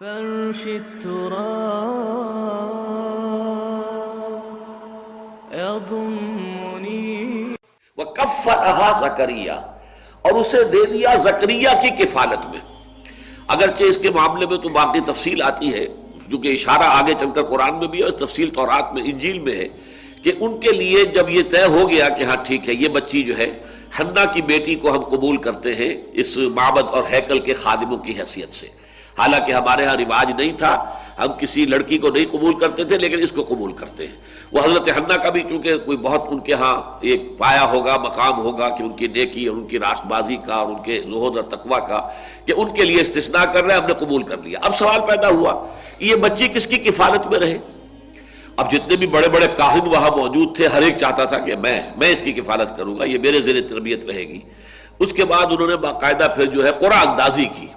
فرش التراب يضمني وَكَفَّلَهَا زَكَرِيَّا، اور اسے دے دیا زکریا کی کفالت میں۔ اگرچہ اس کے معاملے میں تو باقی تفصیل آتی ہے، کیونکہ اشارہ آگے چل کر قرآن میں بھی ہے، تفصیل تورات میں انجیل میں ہے کہ ان کے لیے جب یہ طے ہو گیا کہ ہاں ٹھیک ہے یہ بچی جو ہے حنا کی بیٹی کو ہم قبول کرتے ہیں اس معبد اور ہیکل کے خادموں کی حیثیت سے، حالانکہ ہمارے ہاں رواج نہیں تھا، ہم کسی لڑکی کو نہیں قبول کرتے تھے لیکن اس کو قبول کرتے ہیں۔ وہ حضرت حنا کا بھی چونکہ کوئی بہت ان کے ہاں ایک پایا ہوگا، مقام ہوگا کہ ان کی نیکی اور ان کی راست بازی کا اور ان کے زہد اور تقویٰ کا، کہ ان کے لیے استثناء کر رہے ہیں، ہم نے قبول کر لیا۔ اب سوال پیدا ہوا یہ بچی کس کی کفالت میں رہے؟ اب جتنے بھی بڑے بڑے کاہن وہاں موجود تھے ہر ایک چاہتا تھا کہ میں اس کی کفالت کروں گا، یہ میرے زیر تربیت رہے گی۔ اس کے بعد انہوں نے باقاعدہ پھر جو ہے قرآن اندازی کی۔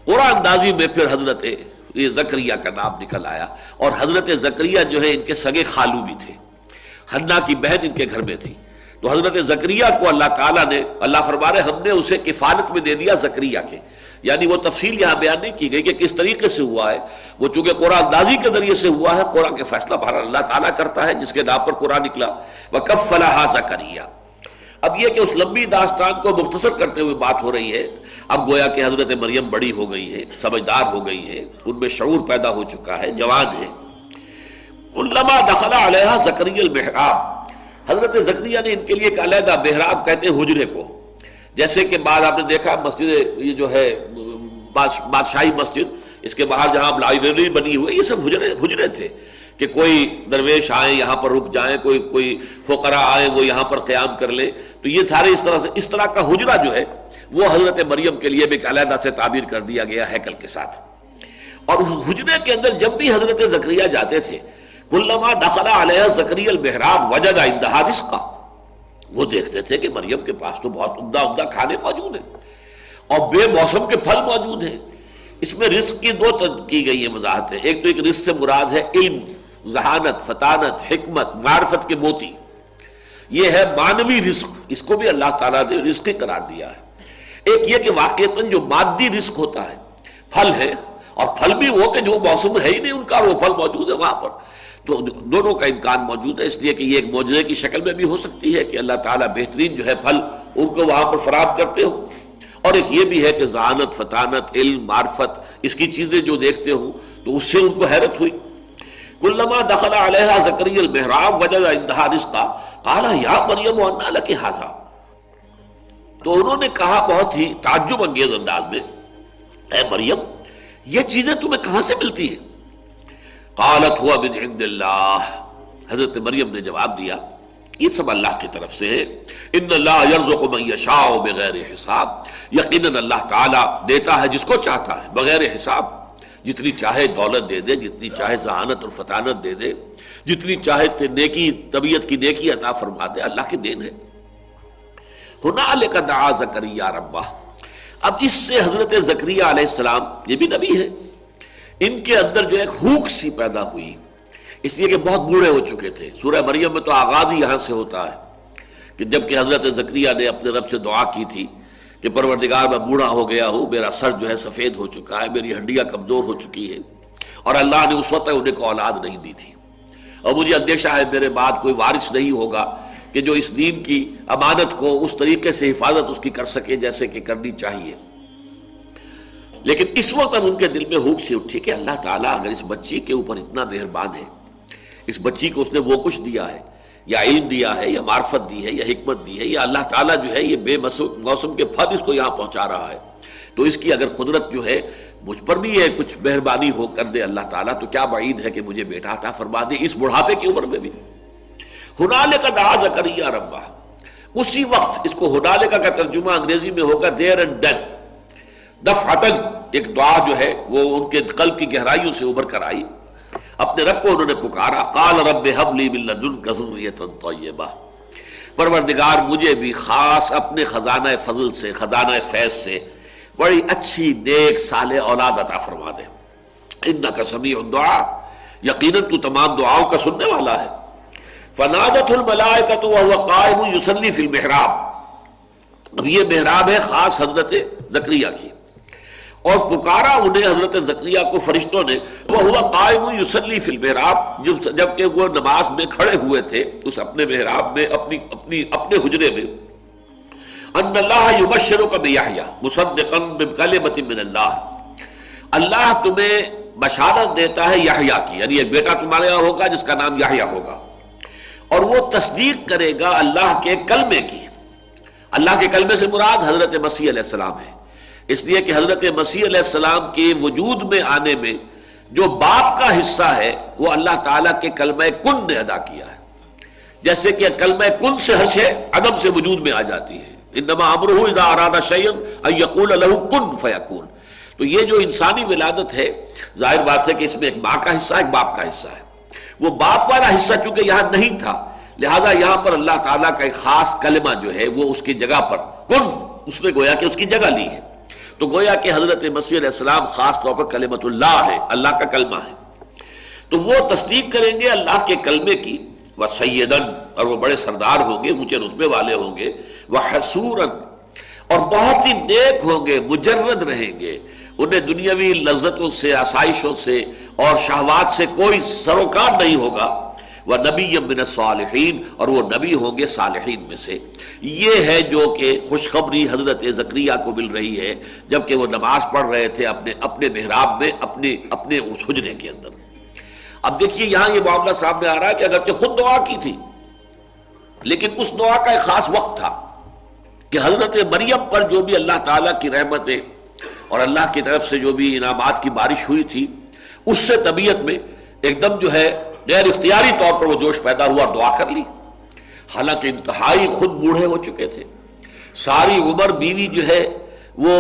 قرآن اندازی میں پھر حضرت یہ زکریا کا نام نکل آیا، اور حضرت زکریا جو ہے ان کے سگے خالو بھی تھے، حنا کی بہن ان کے گھر میں تھی۔ تو حضرت زکریا کو اللہ تعالیٰ نے، اللہ فرما رہے ہم نے اسے کفالت میں دے دیا زکریا کے، یعنی وہ تفصیل یہاں بیان نہیں کی گئی کہ کس طریقے سے ہوا ہے، وہ چونکہ قرآن اندازی کے ذریعے سے ہوا ہے، قرآن کے فیصلہ بہرحال اللہ تعالیٰ کرتا ہے جس کے نام پر قرآن نکلا۔ وَكَفَّلَهَا زَكَرِيَّا۔ اب یہ کہ اس لمبی داستان کو مختصر کرتے ہوئے بات ہو رہی ہے، اب گویا کہ حضرت مریم بڑی ہو گئی ہے، سمجھدار ہو گئی ہے، ان میں شعور پیدا ہو چکا ہے، جوان ہے۔ کلما دخل علیہا زکریا المحراب، حضرت زکریا نے ان کے لیے ایک علیحدہ محراب کہتے ہیں حجرے کو، جیسے کہ بعد آپ نے دیکھا مسجد یہ جو ہے بادشاہی مسجد، اس کے باہر جہاں لائبریری بنی ہوئی، یہ سب حجرے تھے کہ کوئی درویش آئیں یہاں پر رک جائیں، کوئی فقراء آئیں وہ یہاں پر قیام کر لیں، تو یہ سارے اس طرح کا حجرہ جو ہے وہ حضرت مریم کے لیے بھی ایک علیحدہ سے تعبیر کر دیا گیا ہیکل کے ساتھ۔ اور اس حجرے کے اندر جب بھی حضرت زکریا جاتے تھے، کلما دخل علیہ زکریا المحراب وجد عندہا رزقا، وہ دیکھتے تھے کہ مریم کے پاس تو بہت عمدہ کھانے موجود ہیں اور بے موسم کے پھل موجود ہیں۔ اس میں رزق کی دو کی گئی ہیں وضاحتیں، ایک تو ایک رزق سے مراد ہے علم، ذہانت، فطانت، حکمت، معرفت کے موتی، یہ ہے معنوی رزق، اس کو بھی اللہ تعالیٰ نے رزق قرار دیا ہے۔ ایک یہ کہ واقعتاً جو مادی رزق ہوتا ہے، پھل ہے، اور پھل بھی وہ کہ جو موسم ہے ہی نہیں ان کا، وہ پھل موجود ہے وہاں پر، تو دونوں کا امکان موجود ہے، اس لیے کہ یہ ایک معجزے کی شکل میں بھی ہو سکتی ہے کہ اللہ تعالیٰ بہترین جو ہے پھل ان کو وہاں پر فراہم کرتے ہو، اور ایک یہ بھی ہے کہ ذہانت، فطانت، علم، معرفت، اس کی چیزیں جو دیکھتے ہوں تو اس سے ان کو حیرت ہوئی۔ کلما دخل علیہا زکریا المحراب وجد عندہا رزقا قال یا مریم انا لک ھذا، تو انہوں نے کہا بہت ہی تعجب انگیز انداز میں، اے مریم یہ چیزیں تمہیں کہاں سے ملتی ہیں؟ قالت هو من عند اللہ، حضرت مریم نے جواب دیا یہ سب اللہ کی طرف سے ہے، ان اللہ یرزق من یشاء بغیر حساب، یقیناً اللہ تعالیٰ دیتا ہے جس کو چاہتا ہے بغیر حساب، جتنی چاہے دولت دے دے، جتنی چاہے ذہانت اور فطانت دے دے، جتنی چاہے نیکی، طبیعت کی نیکی عطا فرما دے، اللہ کی دین ہے۔ ہنالک دعا زکریا ربہ، اب اس سے حضرت زکریا علیہ السلام، یہ بھی نبی ہے، ان کے اندر جو ایک ہوک سی پیدا ہوئی، اس لیے کہ بہت بوڑھے ہو چکے تھے۔ سورہ مریم میں تو آغاز ہی یہاں سے ہوتا ہے کہ جب کہ حضرت زکریا نے اپنے رب سے دعا کی تھی کہ پروردگار میں بوڑھا ہو گیا ہوں، میرا سر جو ہے سفید ہو چکا ہے، میری ہڈیاں کمزور ہو چکی ہیں، اور اللہ نے اس وقت انہیں کو اولاد نہیں دی تھی، اور مجھے اندیشہ ہے میرے بعد کوئی وارث نہیں ہوگا کہ جو اس دین کی امانت کو اس طریقے سے حفاظت اس کی کر سکے جیسے کہ کرنی چاہیے۔ لیکن اس وقت اب ان کے دل میں ہوک سی اٹھی کہ اللہ تعالیٰ اگر اس بچی کے اوپر اتنا مہربان ہے، اس بچی کو اس نے وہ کچھ دیا ہے، یا علم دیا ہے، یا معرفت دی ہے، یا حکمت دی ہے، یا اللہ تعالیٰ جو ہے یہ بے موسم کے پھل اس کو یہاں پہنچا رہا ہے، تو اس کی اگر قدرت جو ہے مجھ پر بھی ہے کچھ مہربانی ہو کر دے اللہ تعالیٰ، تو کیا بعید ہے کہ مجھے بیٹا عطا فرما دے اس بڑھاپے کی عمر میں بھی۔ ہنالک دعا زکریا ربہ، اسی وقت، اس کو ہنالک کا ترجمہ انگریزی میں ہوگا دیر اینڈ دین، دفعتاً ایک دعا جو ہے وہ ان کے قلب کی گہرائیوں سے ابھر کر آئی، اپنے رب کو انہوں نے پکارا، قال رب هب لي من لدنك ذرية طیبہ، پروردگار مجھے بھی خاص اپنے خزانہ فضل سے، خزانہ فیض سے بڑی اچھی نیک صالح اولاد عطا فرما دے، انک سمیع الدعاء، یقیناً تو تمام دعاؤں کا سننے والا ہے۔ فنادته الملائکۃ وهو قائم یصلی فی المحراب، اب یہ محراب ہے خاص حضرت زکریا کی، اور پکارا انہیں حضرت زکریا کو فرشتوں نے، وَهُوَ قَائِمٌ يُصَلِّي فِي الْمِحْرَابِ، جبکہ وہ نماز میں کھڑے ہوئے تھے اس اپنے محراب میں، اپنے حجرے میں، أَنَّ اللَّهَ يُبَشِّرُكَ بِيَحْيَىٰ مُصَدِّقًا بِكَلِمَةٍ مِّنَ اللَّهِ، اللہ تمہیں بشارت دیتا ہے یحییٰ کی، یعنی ایک بیٹا تمہارے یہاں ہوگا جس کا نام یحییٰ ہوگا، اور وہ تصدیق کرے گا اللہ کے کلمے کی۔ اللہ کے کلمے سے مراد حضرت مسیح علیہ السلام ہے، اس لیے کہ حضرت مسیح علیہ السلام کے وجود میں آنے میں جو باپ کا حصہ ہے وہ اللہ تعالیٰ کے کلمہ کن نے ادا کیا ہے، جیسے کہ کلمہ کن سے ہر شے عدم سے وجود میں آ جاتی ہے، انما امرہ اذا اراد شیئا ان یقول له کن فیکون۔ تو یہ جو انسانی ولادت ہے، ظاہر بات ہے کہ اس میں ایک ماں کا حصہ ایک باپ کا حصہ ہے، وہ باپ والا حصہ چونکہ یہاں نہیں تھا لہذا یہاں پر اللہ تعالیٰ کا ایک خاص کلمہ جو ہے وہ اس کی جگہ پر کن، اس نے گویا کہ اس کی جگہ لی ہے، تو گویا کہ حضرت مسیح علیہ السلام خاص طور پر کلمۃ اللہ ہے، اللہ کا کلمہ ہے، تو وہ تصدیق کریں گے اللہ کے کلمے کی، وَسَيِّدًا، اور وہ بڑے سردار ہوں گے، اونچے رتبے والے ہوں گے، وَحَسُورًا، اور بہت ہی نیک ہوں گے، مجرد رہیں گے، انہیں دنیاوی لذتوں سے، آسائشوں سے اور شہوات سے کوئی سروکار نہیں ہوگا، وَنَبِيًّا مِّنَ الصَّالِحِينَ، اور وہ نبی ہوں گے صالحین میں سے۔ یہ ہے جو کہ خوشخبری حضرت زکریا کو مل رہی ہے جبکہ وہ نماز پڑھ رہے تھے اپنے محراب میں، اپنے اس حجرے کے اندر۔ اب دیکھیے یہاں یہ معاملہ سامنے آ رہا ہے کہ اگرچہ خود دعا کی تھی لیکن اس دعا کا ایک خاص وقت تھا کہ حضرت مریم پر جو بھی اللہ تعالیٰ کی رحمتیں اور اللہ کی طرف سے جو بھی انعامات کی بارش ہوئی تھی اس سے طبیعت میں ایک دم جو ہے غیر اختیاری طور پر وہ جوش پیدا ہوا اور دعا کر لی، حالانکہ انتہائی خود بوڑھے ہو چکے تھے، ساری عمر بیوی جو ہے وہ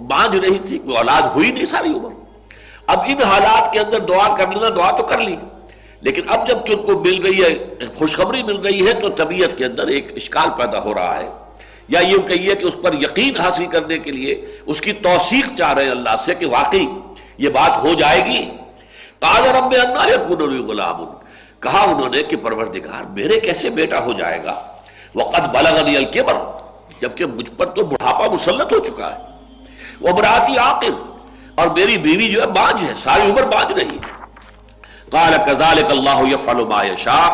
باندھ رہی تھی، کوئی اولاد ہوئی نہیں ساری عمر۔ اب ان حالات کے اندر دعا کر لینا، دعا تو کر لی لیکن اب جب کہ ان کو مل رہی ہے خوشخبری مل رہی ہے تو طبیعت کے اندر ایک اشکال پیدا ہو رہا ہے، یا یہ کہیے کہ اس پر یقین حاصل کرنے کے لیے اس کی توثیق چاہ رہے ہیں اللہ سے کہ واقعی یہ بات ہو جائے گی۔ قال رب انا یکون لی غلام، کہا انہوں نے کہ پروردگار میرے کیسے بیٹا ہو جائے گا، وقد بلغنی الکبر، جبکہ مجھ پر تو بڑھاپا مسلط ہو چکا ہے، وامراتی عاقر، اور میری بیوی جو ہے بانجھ ہے، ساری عمر بانجھ رہی۔ قال کذالک اللہ یفعل ما یشاء،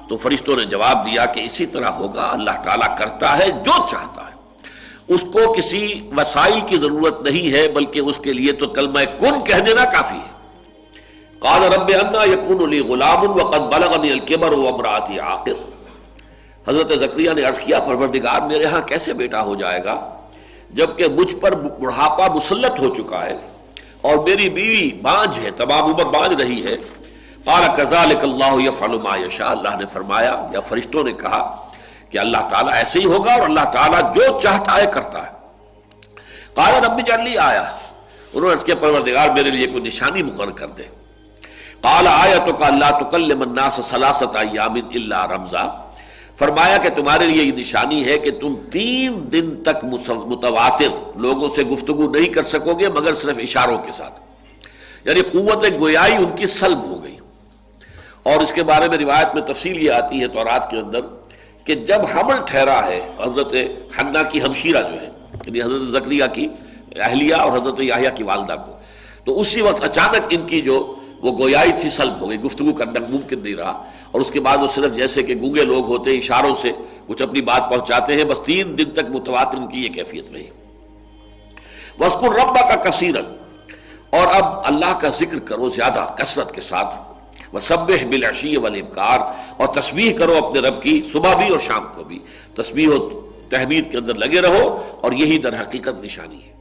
تو فرشتوں نے جواب دیا کہ اسی طرح ہوگا، اللہ تعالیٰ کرتا ہے جو چاہتا ہے، اس کو کسی وسائل کی ضرورت نہیں ہے بلکہ اس کے لیے تو کلمہ کن کہہ دینا کافی ہے۔ قال رب انا یکون لی غلام وقد بلغنی الکبر وامراتی عاقر، حضرت زکریا نے عرض کیا پروردگار میرے ہاں کیسے بیٹا ہو جائے گا جبکہ مجھ پر بڑھاپا مسلط ہو چکا ہے اور میری بیوی بانجھ ہے، تمام عمر بانجھ رہی ہے۔ قال کذالک اللہ یفعل ما یشاء، اللہ نے فرمایا یا فرشتوں نے کہا کہ اللہ تعالیٰ ایسے ہی ہوگا اور اللہ تعالیٰ جو چاہتا ہے کرتا ہے۔ قال رب اجعل لی آیہ، انہوں نے عرض کیا پروردگار میرے لیے کوئی نشانی مقرر کر دے۔ قال آیتک الا تکلم الناس ثلاثۃ ایام الا رمزا، فرمایا کہ تمہارے لیے یہ نشانی ہے کہ تم 3 دن تک متواتر لوگوں سے گفتگو نہیں کر سکو گے مگر صرف اشاروں کے ساتھ، یعنی قوت گویائی ان کی سلب ہو گئی۔ اور اس کے بارے میں روایت میں تفصیل یہ آتی ہے تورات کے اندر کہ جب حمل ٹھہرا ہے حضرت حنا کی ہمشیرہ جو ہے، یعنی حضرت زکریا کی اہلیہ اور حضرت یحییٰ کی والدہ کو، تو اسی وقت اچانک ان کی جو وہ گویائی تھی سلب ہو گئی، گفتگو کرنا ممکن نہیں رہا، اور اس کے بعد وہ صرف جیسے کہ گونگے لوگ ہوتے ہیں اشاروں سے کچھ اپنی بات پہنچاتے ہیں، بس 3 دن تک متواتر ان کی یہ کیفیت رہی۔ وَاذْكُرْ رَبَّكَ كَثِيرًا، اور اب اللہ کا ذکر کرو زیادہ کثرت کے ساتھ، وَسَبِّحْ بِالْعَشِيِّ وَالْإِبْكَارِ، اور تسبیح کرو اپنے رب کی صبح بھی اور شام کو بھی، تسبیح و تحمید کے اندر لگے رہو، اور یہی در حقیقت نشانی ہے۔